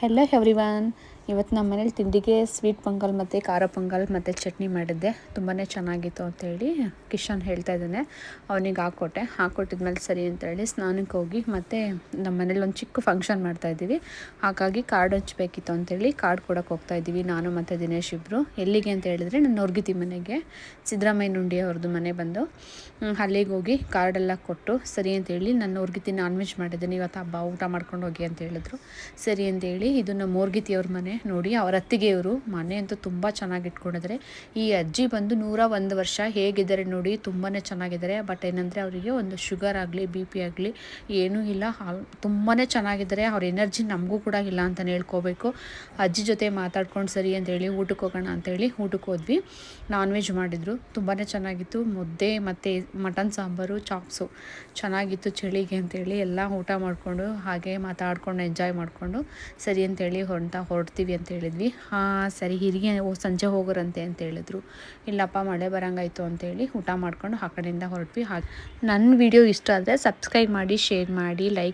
Hello everyone. ಇವತ್ತು ನಮ್ಮ ಮನೇಲಿ ತಿಂಡಿಗೆ ಸ್ವೀಟ್ ಪೊಂಗಲ್ ಮತ್ತು ಖಾರ ಪೊಂಗಲ್ ಮತ್ತು ಚಟ್ನಿ ಮಾಡಿದ್ದೆ. ತುಂಬಾ ಚೆನ್ನಾಗಿತ್ತು ಅಂತೇಳಿ ಕಿಶನ್ ಹೇಳ್ತಾ ಇದ್ದಾನೆ. ಅವನಿಗೆ ಹಾಕ್ಕೊಟ್ಟಿದ್ಮೇಲೆ ಸರಿ ಅಂತೇಳಿ ಸ್ನಾನಕ್ಕೆ ಹೋಗಿ ಮತ್ತು ನಮ್ಮ ಮನೇಲಿ ಒಂದು ಚಿಕ್ಕ ಫಂಕ್ಷನ್ ಮಾಡ್ತಾಯಿದ್ದೀವಿ. ಹಾಗಾಗಿ ಕಾರ್ಡ್ ಹಂಚ್ಬೇಕಿತ್ತು ಅಂತೇಳಿ ಕಾರ್ಡ್ ಕೊಡೋಕೆ ಹೋಗ್ತಾಯಿದ್ದೀವಿ ನಾನು ಮತ್ತು ದಿನೇಶ್ ಇಬ್ಬರು. ಎಲ್ಲಿಗೆ ಅಂತ ಹೇಳಿದ್ರೆ ನನ್ನ ನೋರ್ಗಿತಿ ಮನೆಗೆ, ಸಿದ್ದರಾಮಯ್ಯ ನುಂಡಿ ಅವ್ರದ್ದು ಮನೆ ಬಂದು ಅಲ್ಲಿಗೆ ಹೋಗಿ ಕಾರ್ಡೆಲ್ಲ ಕೊಟ್ಟು ಸರಿ ಅಂತೇಳಿ ನನ್ನ ನೋರ್ಗಿತಿ ನಾನ್ ವೆಜ್ ಮಾಡಿದ್ದೀನಿ ಇವತ್ತು, ಹಬ್ಬ ಊಟ ಮಾಡ್ಕೊಂಡು ಹೋಗಿ ಅಂತ ಹೇಳಿದ್ರು. ಸರಿ ಅಂತೇಳಿ ಇದು ನಮ್ಮ ಮೋರ್ಗಿತಿಯವ್ರ ಮನೆ. ನೋಡಿ ಅವರ ಅತ್ತಿಗೆಯವರು ಮನೆ ಅಂತೂ ತುಂಬ ಚೆನ್ನಾಗಿ ಇಟ್ಕೊಂಡಿದ್ದಾರೆ. ಈ ಅಜ್ಜಿ ಬಂದು 101 ವರ್ಷ ಹೇಗಿದ್ದಾರೆ ನೋಡಿ, ತುಂಬಾ ಚೆನ್ನಾಗಿದ್ದಾರೆ. ಬಟ್ ಏನಂದರೆ ಅವರಿಗೆ ಒಂದು ಶುಗರ್ ಆಗಲಿ ಬಿ ಪಿ ಆಗಲಿ ಏನೂ ಇಲ್ಲ, ತುಂಬಾ ಚೆನ್ನಾಗಿದ್ದಾರೆ. ಅವ್ರ ಎನರ್ಜಿ ನಮಗೂ ಕೂಡ ಇಲ್ಲ ಅಂತಲೇ ಹೇಳ್ಕೋಬೇಕು. ಅಜ್ಜಿ ಜೊತೆ ಮಾತಾಡ್ಕೊಂಡು ಸರಿ ಅಂತೇಳಿ ಊಟಕ್ಕೆ ಹೋಗೋಣ ಅಂತೇಳಿ ಊಟಕ್ಕೆ ಹೋದ್ವಿ. ನಾನ್ ವೆಜ್ ಮಾಡಿದರು, ತುಂಬಾ ಚೆನ್ನಾಗಿತ್ತು. ಮುದ್ದೆ ಮತ್ತು ಮಟನ್ ಸಾಂಬಾರು, ಚಾಪ್ಸು ಚೆನ್ನಾಗಿತ್ತು. ಚಳಿಗೆ ಅಂತೇಳಿ ಎಲ್ಲ ಊಟ ಮಾಡಿಕೊಂಡು ಹಾಗೆ ಮಾತಾಡ್ಕೊಂಡು ಎಂಜಾಯ್ ಮಾಡಿಕೊಂಡು ಸರಿ ಅಂತೇಳಿ ಹೊರಡ್ತೀವಿ ಅಂತ ಹೇಳಿದ್ವಿ. ಸರಿ ಹಿರಿಗೆ ಸಂಜೆ ಹೋಗೋರಂತೆ ಅಂತ ಹೇಳಿದ್ರು. ಇಲ್ಲಪ್ಪ ಮಳೆ ಬರಂಗಾಯ್ತು ಅಂತೇಳಿ ಊಟ ಮಾಡ್ಕೊಂಡು ಆ ಕಡೆಯಿಂದ ಹೊರಟ್ವಿ. ಹಾಗೆ ನನ್ನ ವಿಡಿಯೋ ಇಷ್ಟ ಆದರೆ ಸಬ್ಸ್ಕ್ರೈಬ್ ಮಾಡಿ, ಶೇರ್ ಮಾಡಿ, ಲೈಕ್